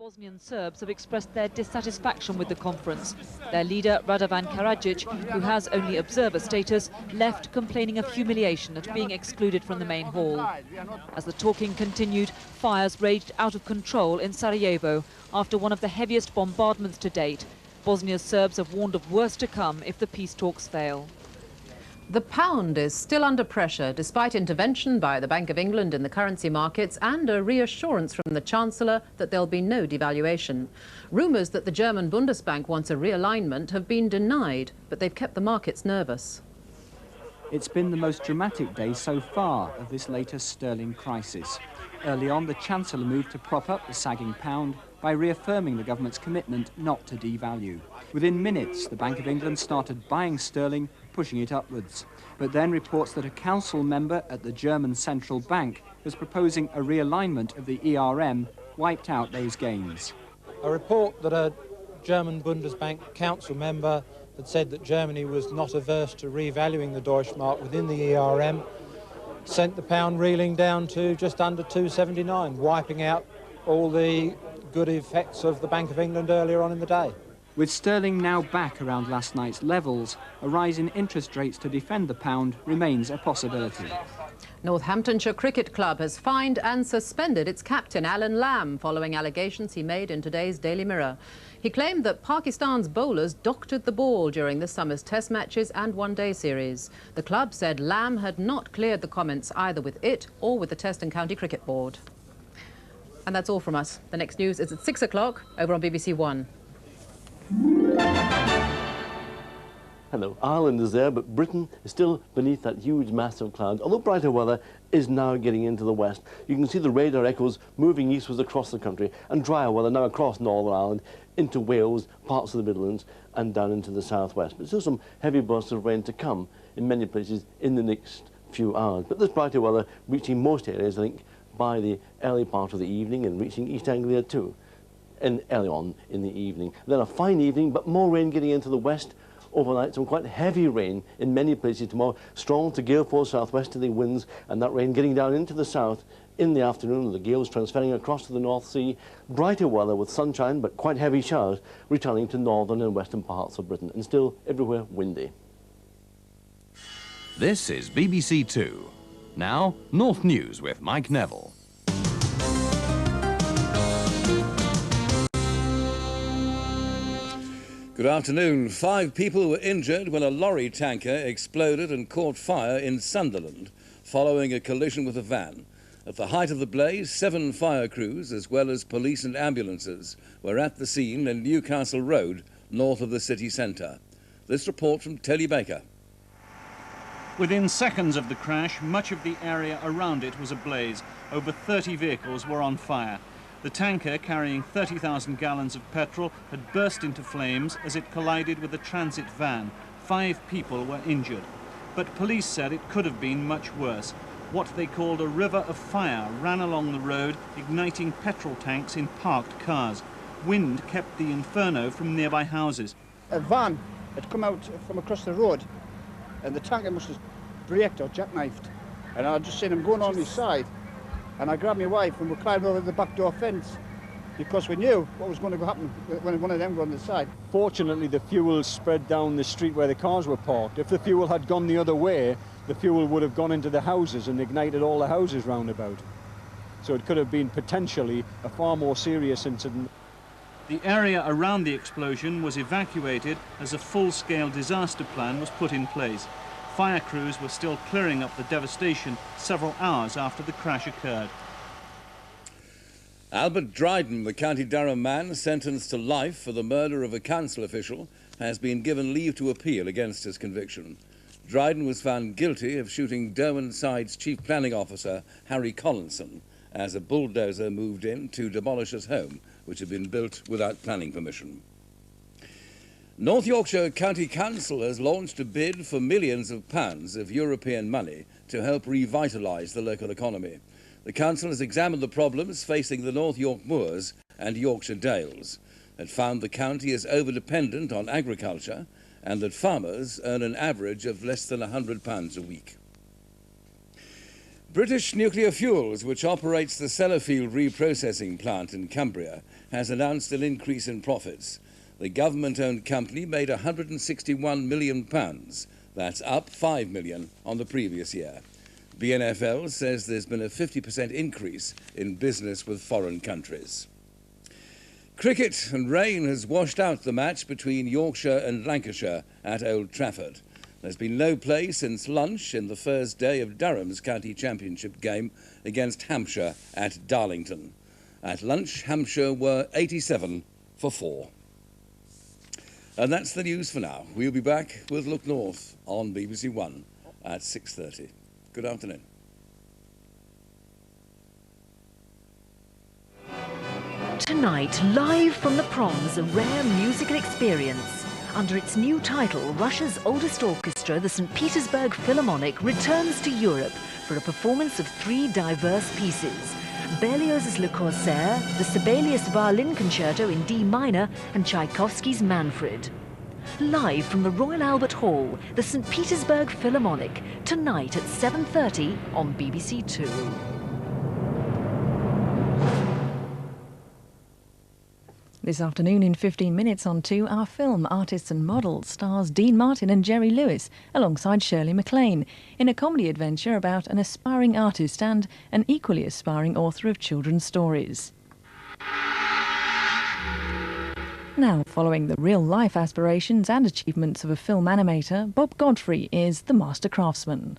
Bosnian Serbs have expressed their dissatisfaction with the conference. Their leader, Radovan Karadzic, who has only observer status, left complaining of humiliation at being excluded from the main hall. As the talking continued, fires raged out of control in Sarajevo after one of the heaviest bombardments to date. Bosnia's Serbs have warned of worse to come if the peace talks fail. The pound is still under pressure, despite intervention by the Bank of England in the currency markets and a reassurance from the Chancellor that there'll be no devaluation. Rumours that the German Bundesbank wants a realignment have been denied, but they've kept the markets nervous. It's been the most dramatic day so far of this latest sterling crisis. Early on, the Chancellor moved to prop up the sagging pound by reaffirming the government's commitment not to devalue. Within minutes, the Bank of England started buying sterling, pushing it upwards. But then reports that a council member at the German Central Bank was proposing a realignment of the ERM wiped out those gains. A report that a German Bundesbank council member had said that Germany was not averse to revaluing the Deutschmark within the ERM sent the pound reeling down to just under 2.79, wiping out all the good effects of the Bank of England earlier on in the day. With sterling now back around last night's levels, a rise in interest rates to defend the pound remains a possibility. Northamptonshire Cricket Club has fined and suspended its captain, Alan Lamb, following allegations he made in today's Daily Mirror. He claimed that Pakistan's bowlers doctored the ball during this summer's test matches and one-day series. The club said Lamb had not cleared the comments either with it or with the Test and County Cricket Board. And that's all from us. The next news is at 6 o'clock over on BBC1. Hello, Ireland is there, but Britain is still beneath that huge mass of clouds. Although brighter weather is now getting into the west, you can see the radar echoes moving eastwards across the country, and drier weather now across Northern Ireland, into Wales, parts of the Midlands, and down into the southwest. But still some heavy bursts of rain to come in many places in the next few hours. But this brighter weather reaching most areas, I think, by the early part of the evening and reaching East Anglia too, and early on in the evening. Then a fine evening, but more rain getting into the west overnight, some quite heavy rain in many places tomorrow, strong to gale force southwesterly winds, and that rain getting down into the south in the afternoon, the gales transferring across to the North Sea. Brighter weather with sunshine, but quite heavy showers returning to northern and western parts of Britain, and still everywhere windy. This is BBC2. Now, North News with Mike Neville. Good afternoon. 5 people were injured when a lorry tanker exploded and caught fire in Sunderland following a collision with a van. At the height of the blaze, 7 fire crews, as well as police and ambulances, were at the scene in Newcastle Road, north of the city centre. This report from Telly Baker. Within seconds of the crash, much of the area around it was ablaze. Over 30 vehicles were on fire. The tanker, carrying 30,000 gallons of petrol, had burst into flames as it collided with a transit van. 5 people were injured. But police said it could have been much worse. What they called a river of fire ran along the road, igniting petrol tanks in parked cars. Wind kept the inferno from nearby houses. A van had come out from across the road, and the tanker must have braked or jackknifed. And I just seen him going on his side. And I grabbed my wife and we climbed over the back door fence because we knew what was going to happen when one of them got on the side. Fortunately, the fuel spread down the street where the cars were parked. If the fuel had gone the other way, the fuel would have gone into the houses and ignited all the houses round about. So it could have been potentially a far more serious incident. The area around the explosion was evacuated as a full-scale disaster plan was put in place. Fire crews were still clearing up the devastation several hours after the crash occurred. Albert Dryden, the County Durham man sentenced to life for the murder of a council official, has been given leave to appeal against his conviction. Dryden was found guilty of shooting Derwentside's Chief Planning Officer, Harry Collinson, as a bulldozer moved in to demolish his home, which had been built without planning permission. North Yorkshire County Council has launched a bid for millions of pounds of European money to help revitalise the local economy. The council has examined the problems facing the North York Moors and Yorkshire Dales and found the county is over-dependent on agriculture and that farmers earn an average of less than £100 a week. British Nuclear Fuels, which operates the Sellafield reprocessing plant in Cumbria, has announced an increase in profits. The government-owned company made £161 million. That's up £5 million on the previous year. BNFL says there's been a 50% increase in business with foreign countries. Cricket and rain has washed out the match between Yorkshire and Lancashire at Old Trafford. There's been no play since lunch in the first day of Durham's County Championship game against Hampshire at Darlington. At lunch, Hampshire were 87 for 4. And that's the news for now. We'll be back with Look North on BBC1 at 6:30. Good afternoon. Tonight, live from the Proms, a rare musical experience. Under its new title, Russia's oldest orchestra, the St. Petersburg Philharmonic, returns to Europe for a performance of 3 diverse pieces. Berlioz's Le Corsaire, the Sibelius Violin Concerto in D minor, and Tchaikovsky's Manfred. Live from the Royal Albert Hall, the St. Petersburg Philharmonic, tonight at 7:30 on BBC2. This afternoon in 15 minutes on 2, our film Artists and Models stars Dean Martin and Jerry Lewis alongside Shirley MacLaine in a comedy adventure about an aspiring artist and an equally aspiring author of children's stories. Now, following the real-life aspirations and achievements of a film animator, Bob Godfrey is the master craftsman.